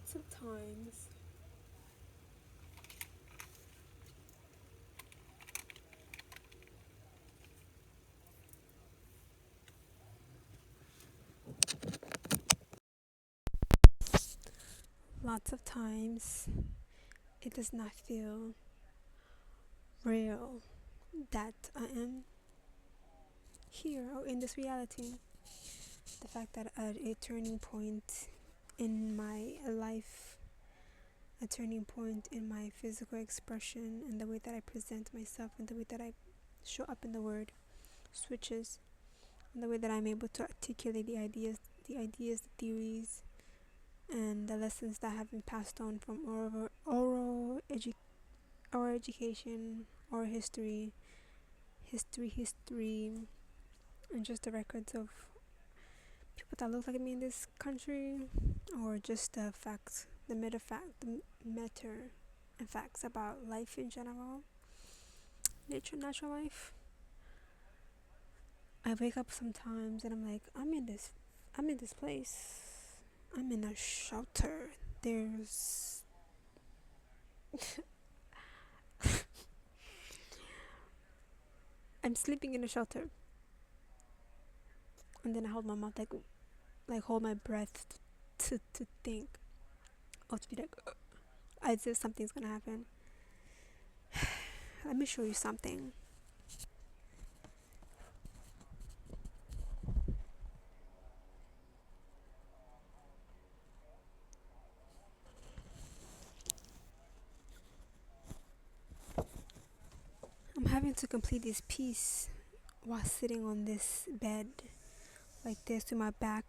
Lots of times, lots of times, it does not feel real that I am here or in this reality. The fact that at a turning point in my life, a turning point in my physical expression, and the way that I present myself, and the way that I show up in the world switches, and the way that I'm able to articulate the theories, and the lessons that have been passed on from oral education, oral history, and just the records of people that look like me in this country, or just the facts, the matter and facts about life in general, natural life. I wake up sometimes and I'm like, I'm in this place. I'm in a shelter. There's I'm sleeping in a shelter, and then I hold my mouth like hold my breath to think, or to be like, as if something's gonna happen. Let me show you something. I'm having to complete this piece while sitting on this bed like this with my back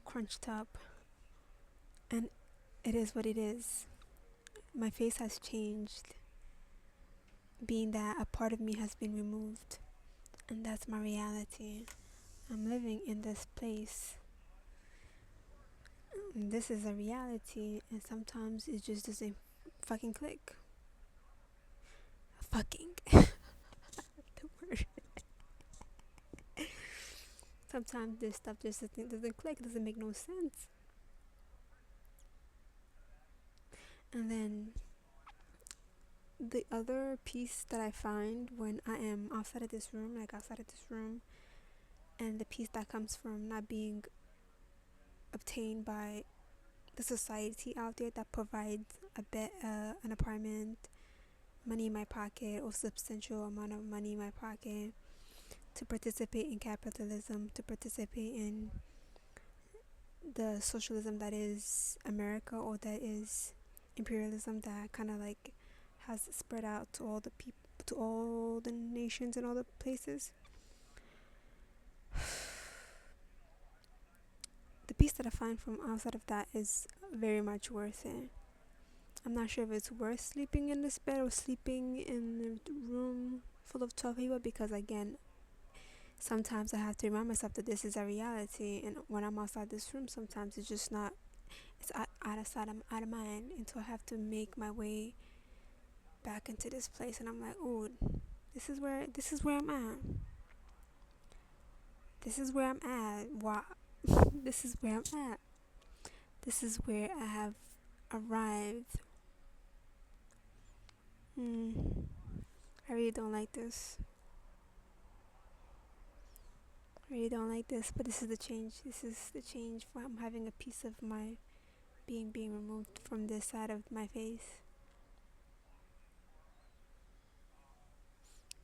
crunched up, and it is what it is. My face has changed, being that a part of me has been removed, and that's my reality. I'm living in this place. And this is a reality, and sometimes it just doesn't fucking click. Fucking. The word. Sometimes this stuff just doesn't click, doesn't make no sense. And then the other piece that I find when I am outside of this room, and the peace that comes from not being obtained by the society out there that provides an apartment, money in my pocket, or substantial amount of money in my pocket to participate in capitalism, to participate in the socialism that is America, or that is imperialism that kind of like has spread out to all the people, to all the nations and all the places. The peace that I find from outside of that is very much worth it. I'm not sure if it's worth sleeping in this bed or sleeping in a room full of 12 people, because again, sometimes I have to remind myself that this is a reality, and when I'm outside this room, sometimes it's just not, it's out of sight, I'm out of mind, until I have to make my way back into this place, and I'm like, oh, this is where I'm at. This is where I'm at. Wow. This is where I'm at. This is where I have arrived. I really don't like this. I really don't like this, but this is the change. This is the change for I'm having a piece of my being removed from this side of my face.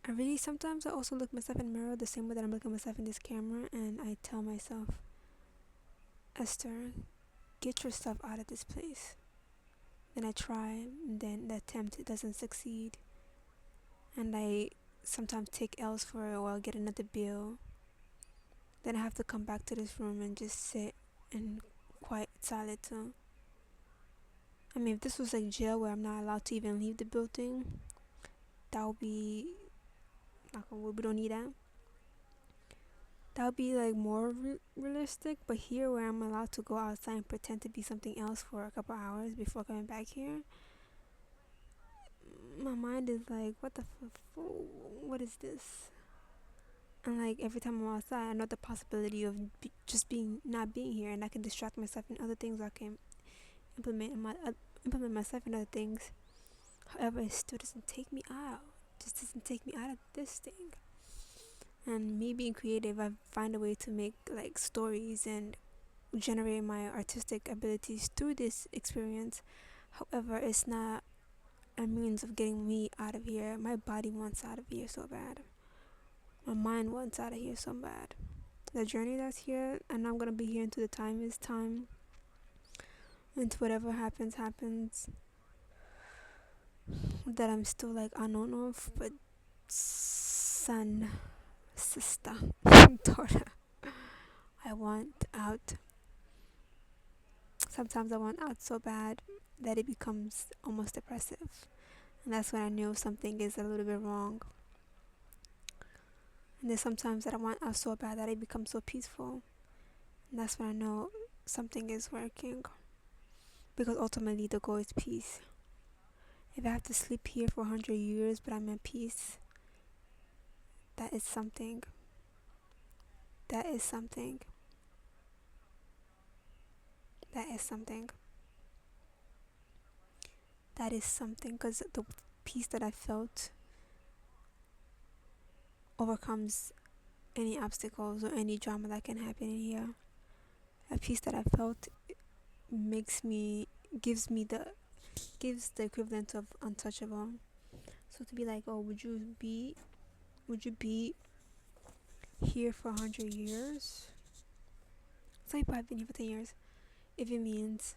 I really sometimes I also look myself in the mirror the same way that I'm looking myself in this camera, and I tell myself, Esther, get yourself out of this place. Then I try, and then the attempt doesn't succeed, and I sometimes take L's for a while, get another bill. Then I have to come back to this room and just sit in quiet solitude. I mean, if this was like jail where I'm not allowed to even leave the building, that would be not gonna, we don't need that. That would be like more realistic. But here, where I'm allowed to go outside and pretend to be something else for a couple hours before coming back here, my mind is like, what the what is this? And like every time I'm outside, I know the possibility of just being not being here, and I can distract myself in other things. I can implement in my implement myself in other things. However, it still doesn't take me out. Just doesn't take me out of this thing. And me being creative, I find a way to make like stories and generate my artistic abilities through this experience. However, it's not a means of getting me out of here. My body wants out of here so bad. My mind wants out of here so bad. The journey that's here, and I'm gonna be here until the time is time. Until whatever happens, happens. That I'm still like unknown of, but son, sister, daughter, I want out. Sometimes I want out so bad that it becomes almost depressive. And that's when I knew something is a little bit wrong. And there's sometimes that I want out so bad that it becomes so peaceful. And that's when I know something is working. Because ultimately the goal is peace. If I have to sleep here for 100 years but I'm in peace, that is something. That is something. That is something. That is something, because the peace that I felt overcomes any obstacles or any drama that can happen in here. A peace that I felt makes me gives me the gives the equivalent of untouchable. So to be like, oh, would you be here for 100 years? Some people have been here for 10 years. If it means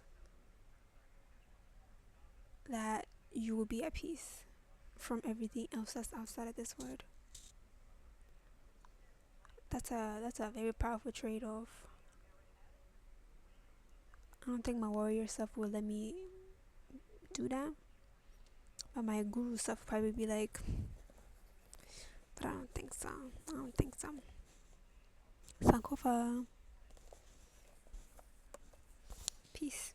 that you will be at peace from everything else that's outside of this world. That's a very powerful trade-off. I don't think my warrior self will let me do that, but my guru self probably be like, but I don't think so. I don't think so. Sankofa. Peace.